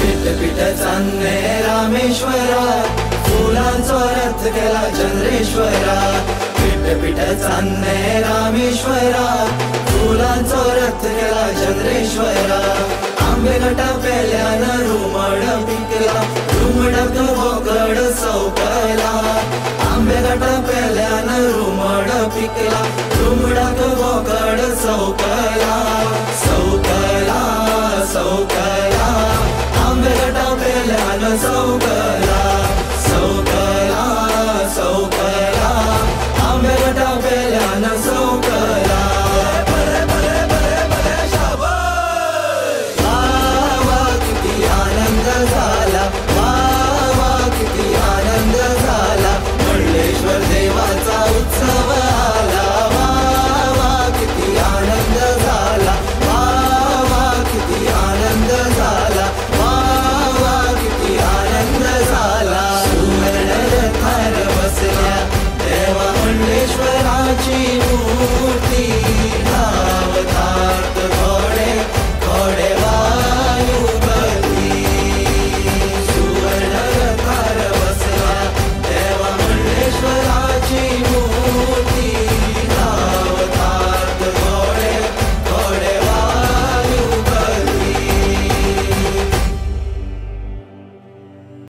विद्यापीठ चांदणे रामेश्वरा, फुलांचो रथ केला चंद्रेश्वरा। विद्यापीठ चांदणे रामेश्वरा, फुलांचो रथ केला चंद्रेश्वरा। आंबे घाटा पेल्यान रुमड पिकला, रुमडाक बोकड सौकला। आंबे घाटा पेल्यान रुमड पिकला, रुमडाक बोकड सौकला। सौकला सौकला, आंबे घाटा पेल्यान सौकला। सौकला सौकला, आंबे घाटा पेल्यान सौकला। झाला वा किती आनंद झाला, मंडलेश्वर देवाचा उत्सव आला। वा किती आनंद झाला, वा किती आनंद झाला, वा किती आनंद झाला। सुवर्ण रथार बसल्या देवा मंडलेश्वराची